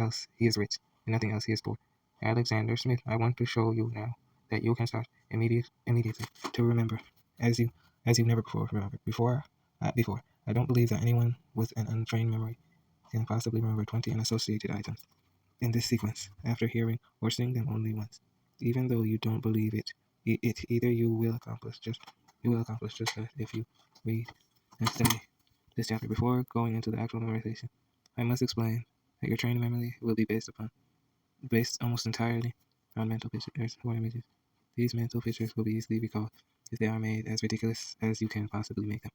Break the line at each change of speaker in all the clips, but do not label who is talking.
else he is rich, in nothing else he is poor. Alexander Smith, I want to show you now that you can start immediately to remember as you've never before remembered. Before. I don't believe that anyone with an untrained memory can possibly remember 20 unassociated items in this sequence after hearing or seeing them only once. Even though you don't believe it, either you will accomplish just that if you read and study this chapter before going into the actual memorization. I must explain that your training memory will be based almost entirely on mental pictures or images. These mental pictures will be easily recalled if they are made as ridiculous as you can possibly make them.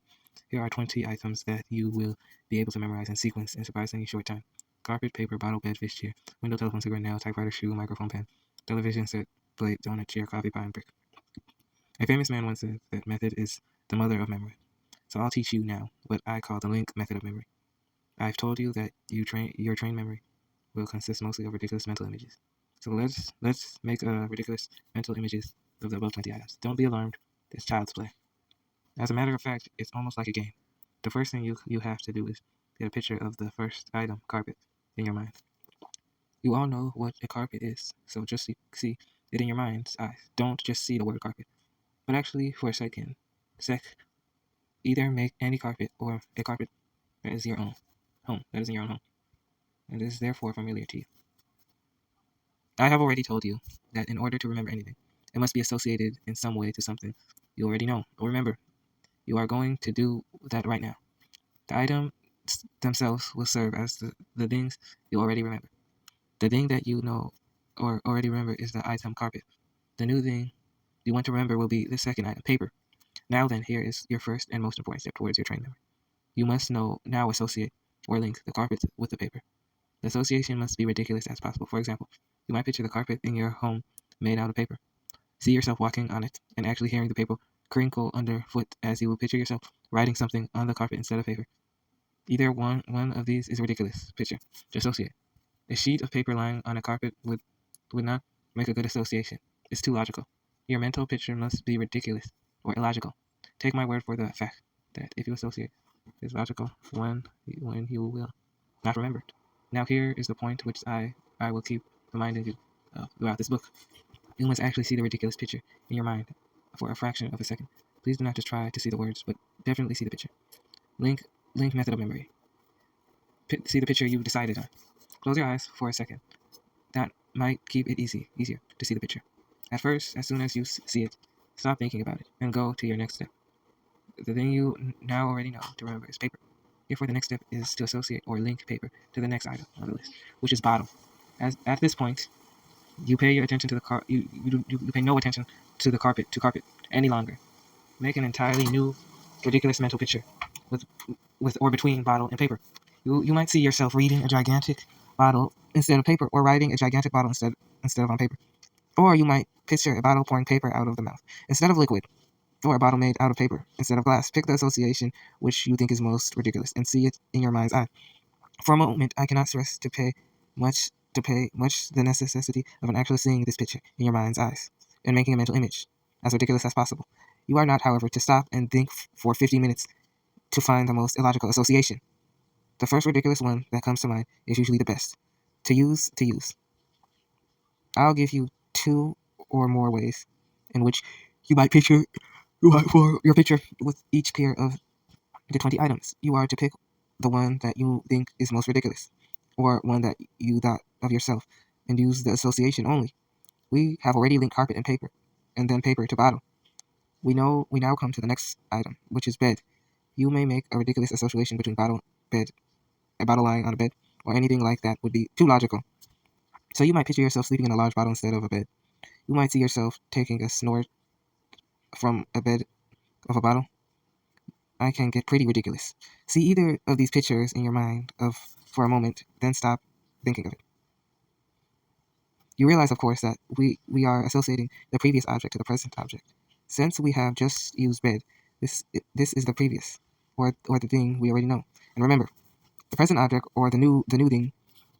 Here are 20 items that you will be able to memorize in sequence in surprisingly short time. Carpet, paper, bottle, bed, fish, chair, window, telephone, cigarette, nail, typewriter, shoe, microphone, pen, television set, plate, donut, chair, coffee, pie, and brick. A famous man once said that method is the mother of memory. So I'll teach you now what I call the link method of memory. I've told you that your trained memory will consist mostly of ridiculous mental images. So let's make ridiculous mental images of the above 20 items. Don't be alarmed. It's child's play. As a matter of fact, it's almost like a game. The first thing you have to do is get a picture of the first item, carpet, in your mind. You all know what a carpet is, so just see it in your mind's eyes. Don't just see the word carpet, but actually, for a second, either make any carpet or a carpet that is your own home, that is in your own home, and is therefore familiar to you. I have already told you that in order to remember anything, it must be associated in some way to something you already know or remember. You are going to do that right now. The items themselves will serve as the things you already remember. The thing that you know or already remember is the item carpet. The new thing you want to remember will be the second item, paper. Now then, here is your first and most important step towards your train memory. You must now associate or link the carpet with the paper. The association must be ridiculous as possible. For example, you might picture the carpet in your home made out of paper. See yourself walking on it and actually hearing the paper crinkle underfoot as you will picture yourself writing something on the carpet instead of paper. Either one of these is a ridiculous picture to associate. A sheet of paper lying on a carpet would not make a good association. It's too logical. Your mental picture must be ridiculous or illogical. Take my word for the fact that if you associate is logical when you will not remember it. Now here is the point which I will keep reminding you of throughout this book. You must actually see the ridiculous picture in your mind for a fraction of a second. Please do not just try to see the words, but definitely see the picture. Link method of memory. See the picture you decided on. Close your eyes for a second. That might keep it easier to see the picture. At first, as soon as you see it, stop thinking about it and go to your next step. The thing you now already know to remember is paper. Therefore, the next step is to associate or link paper to the next item on the list, which is bottle. As at this point, you pay your attention to the you pay no attention to the carpet any longer. Make an entirely new, ridiculous mental picture with or between bottle and paper. You might see yourself reading a gigantic bottle instead of paper, or writing a gigantic bottle instead of on paper. Or you might picture a bottle pouring paper out of the mouth instead of liquid, or a bottle made out of paper instead of glass. Pick the association which you think is most ridiculous and see it in your mind's eye. For a moment, I cannot stress to pay much the necessity of actually seeing this picture in your mind's eyes and making a mental image as ridiculous as possible. You are not, however, to stop and think for 50 minutes to find the most illogical association. The first ridiculous one that comes to mind is usually the best. To use. I'll give you 2 or more ways in which you might picture for your picture with each pair of the 20 items. You are to pick the one that you think is most ridiculous, or one that you thought of yourself, and use the association only. We have already linked carpet and paper, and then paper to bottle. We now come to the next item, which is bed. You may make a ridiculous association between bottle, bed, a bottle lying on a bed, or anything like that would be too logical. So you might picture yourself sleeping in a large bottle instead of a bed. You might see yourself taking a snort from a bed of a bottle. I can get pretty ridiculous. See either of these pictures in your mind for a moment, then stop thinking of it. You realize, of course, that we are associating the previous object to the present object. Since we have just used bed, this is the previous, or the thing we already know. And remember, the present object or the new thing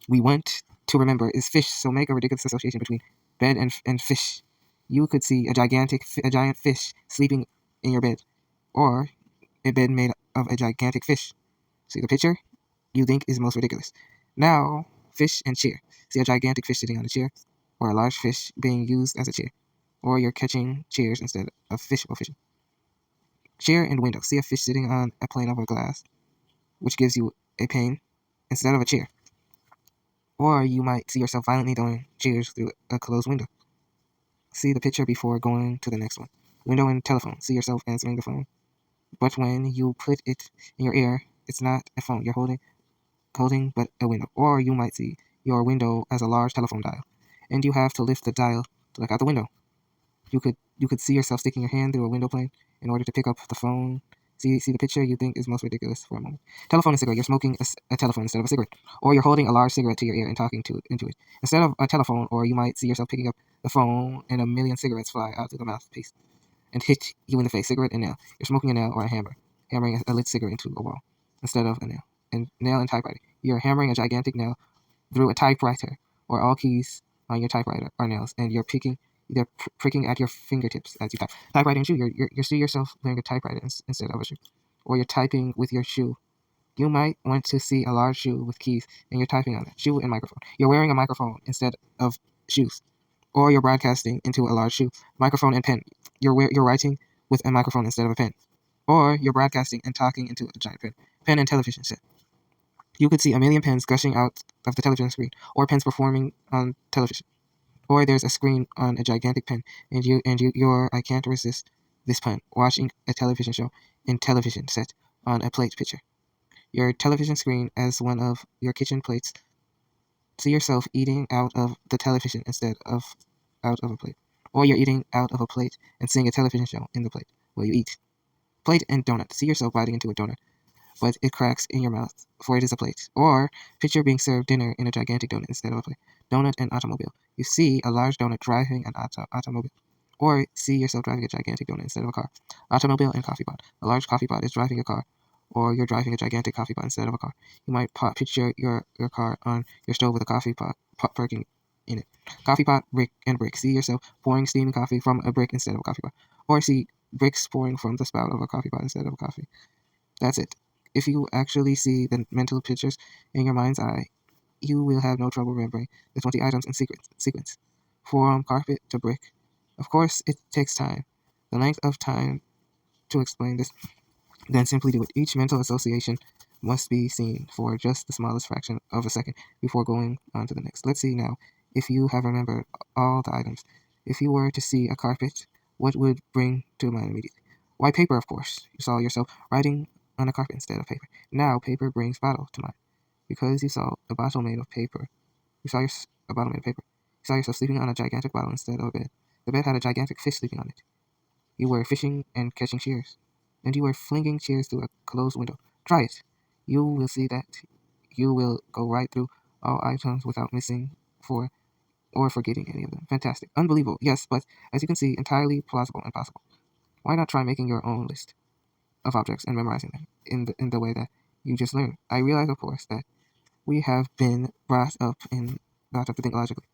we want to remember is fish. So make a ridiculous association between bed and fish. You could see a giant fish sleeping in your bed, or a bed made of a gigantic fish. See the picture you think is most ridiculous. Now, Fish and chair. See a gigantic fish sitting on a chair, or a large fish being used as a chair, or you're catching chairs instead of fish or fishing. Chair and window. See a fish sitting on a plane of glass, which gives you a pane instead of a chair. Or you might see yourself violently throwing chairs through a closed window. See the picture before going to the next one. Window and telephone. See yourself answering the phone. But when you put it in your ear, it's not a phone you're holding but a window. Or you might see your window as a large telephone dial, and you have to lift the dial to look out the window. You could see yourself sticking your hand through a window pane in order to pick up the phone. See the picture you think is most ridiculous for a moment. Telephone and cigarette. You're smoking a telephone instead of a cigarette. Or you're holding a large cigarette to your ear and talking into it. Instead of a telephone, or you might see yourself picking up the phone and a million cigarettes fly out through the mouthpiece and hit you in the face. Cigarette and nail. You're smoking a nail or a hammer. Hammering a lit cigarette into a wall instead of a nail. And nail and typewriter. You're hammering a gigantic nail through a typewriter, or all keys on your typewriter are nails, and you're pricking at your fingertips as you type. Typewriter and shoe. You see yourself wearing a typewriter instead of a shoe, or you're typing with your shoe. You might want to see a large shoe with keys, and you're typing on it. Shoe and microphone. You're wearing a microphone instead of shoes, or you're broadcasting into a large shoe. Microphone and pen. You're writing with a microphone instead of a pen, or you're broadcasting and talking into a giant pen. Pen and television set. You could see a million pens gushing out of the television screen, or pens performing on television. Or there's a screen on a gigantic pen, and you're I can't resist this pun, watching a television show in television set on a plate picture. Your television screen as one of your kitchen plates. See yourself eating out of the television instead of out of a plate. Or you're eating out of a plate and seeing a television show in the plate where you eat. Plate and donut. See yourself biting into a donut, but it cracks in your mouth, for it is a plate. Or picture being served dinner in a gigantic donut instead of a plate. Donut and automobile. You see a large donut driving an automobile. Or see yourself driving a gigantic donut instead of a car. Automobile and coffee pot. A large coffee pot is driving a car, or you're driving a gigantic coffee pot instead of a car. You might picture your car on your stove with a coffee pot perking in it. Coffee pot, brick, and brick. See yourself pouring steaming coffee from a brick instead of a coffee pot. Or see bricks pouring from the spout of a coffee pot instead of a coffee. That's it. If you actually see the mental pictures in your mind's eye, you will have no trouble remembering the 20 items in sequence. From carpet to brick. Of course, it takes time. The length of time to explain this, then simply do it. Each mental association must be seen for just the smallest fraction of a second before going on to the next. Let's see now if you have remembered all the items. If you were to see a carpet, what would bring to mind immediately? Why, paper, of course. You saw yourself writing on a carpet instead of paper. Now, paper brings bottle to mind, because you saw a bottle made of paper. You saw a bottle made of paper. You saw yourself sleeping on a gigantic bottle instead of a bed. The bed had a gigantic fish sleeping on it. You were fishing and catching cheers, and you were flinging cheers through a closed window. Try it. You will see that you will go right through all items without missing for or forgetting any of them. Fantastic. Unbelievable. Yes, but as you can see, entirely plausible and possible. Why not try making your own list of objects and memorizing them in the way that you just learned? I realize, of course, that we have been brought up to think logically,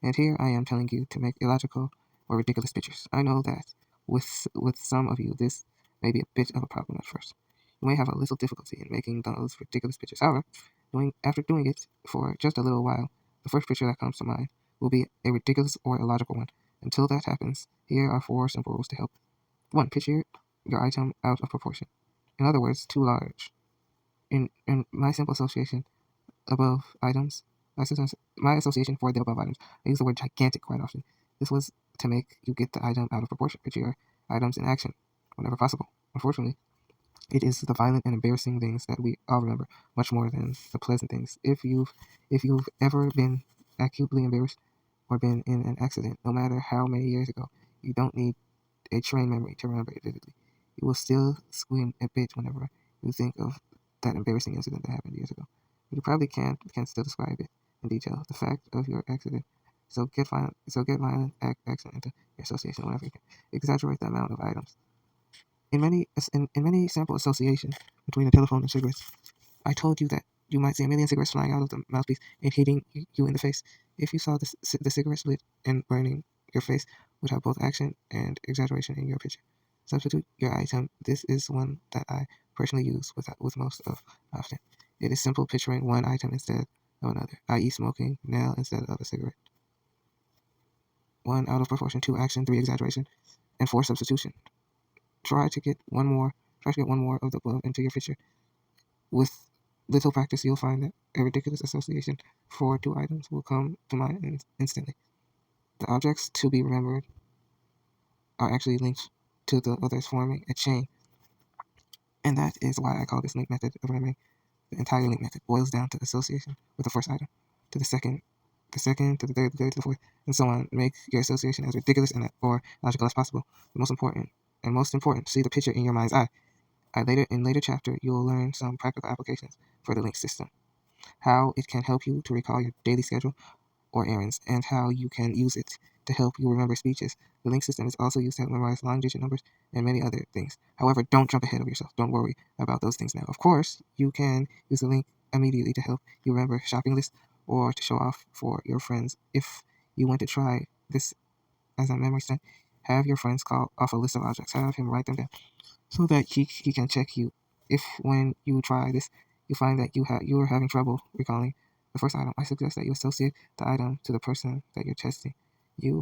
and here I am telling you to make illogical or ridiculous pictures. I know that with some of you, this may be a bit of a problem at first. You may have a little difficulty in making those ridiculous pictures. However, after doing it for just a little while, the first picture that comes to mind will be a ridiculous or illogical one. Until that happens, here are 4 simple rules to help. 1. Picture your item out of proportion. In other words, too large. In my simple association above items, my association for the above items, I use the word gigantic quite often. This was to make you get the item out of proportion. Picture your items in action whenever possible. Unfortunately, it is the violent and embarrassing things that we all remember much more than the pleasant things. If you've ever been acutely embarrassed or been in an accident, no matter how many years ago, you don't need a trained memory to remember it vividly. You will still squirm a bit whenever you think of that embarrassing incident that happened years ago. But you probably can still describe it in detail, the fact of your accident. So get violent accent into your association whenever you can. Exaggerate the amount of items. In many sample associations between a telephone and cigarettes, I told you that you might see a million cigarettes flying out of the mouthpiece and hitting you in the face. If you saw the cigarette split and burning, your face would have both action and exaggeration in your picture. Substitute your item. This is one that I personally use with most of often. It is simple, picturing one item instead of another, i.e. smoking nail instead of a cigarette. 1. Out of proportion. 2. Action. 3. Exaggeration. And 4. Substitution. Try to get one more of the above into your picture. With little practice, you'll find that a ridiculous association for two items will come to mind instantly. The objects to be remembered are actually linked to the others, forming a chain. And that is why I call this link method of remembering. The entire link method boils down to association with the first item, to the second, to the third, to the fourth, and so on. Make your association as ridiculous or logical as possible. The most important, see the picture in your mind's eye. In later chapter, you'll learn some practical applications for the link system, how it can help you to recall your daily schedule or errands, and how you can use it to help you remember speeches. The link system is also used to help memorize long-digit numbers and many other things. However, don't jump ahead of yourself. Don't worry about those things now. Of course, you can use the link immediately to help you remember shopping lists or to show off for your friends. If you want to try this as a memory stunt, have your friends call off a list of objects. Have him write them down so that he can check you. If when you try this, you find that you are having trouble recalling the first item, I suggest that you associate the item to the person that you're testing.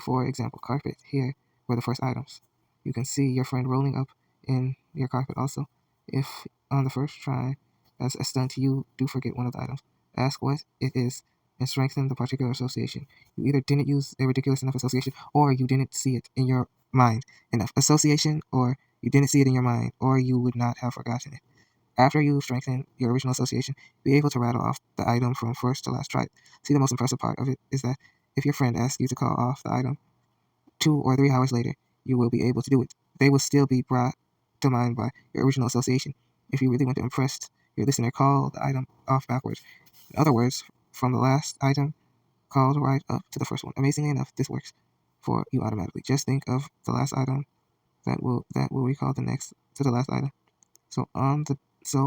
For example, carpet. Here were the first items. You can see your friend rolling up in your carpet also. If on the first try, as a stunt, you do forget one of the items, ask what it is and strengthen the particular association. You either didn't use a ridiculous enough association, or you didn't see it in your mind enough association, or you didn't see it in your mind, or you would not have forgotten it. After you strengthen your original association, be able to rattle off the item from first to last. Try it. See, the most impressive part of it is that if your friend asks you to call off the item 2 or 3 hours later, you will be able to do it. They will still be brought to mind by your original association. If you really want to impress your listener, call the item off backwards. In other words, from the last item, call right up to the first one. Amazingly enough, this works for you automatically. Just think of the last item that will recall the next to the last item. So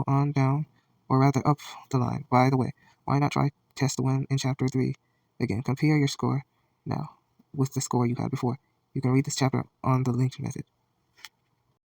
on down, or rather up the line. By the way, why not try test 1 in chapter 3 again? Compare your score now with the score you had before. You can read this chapter on the link method.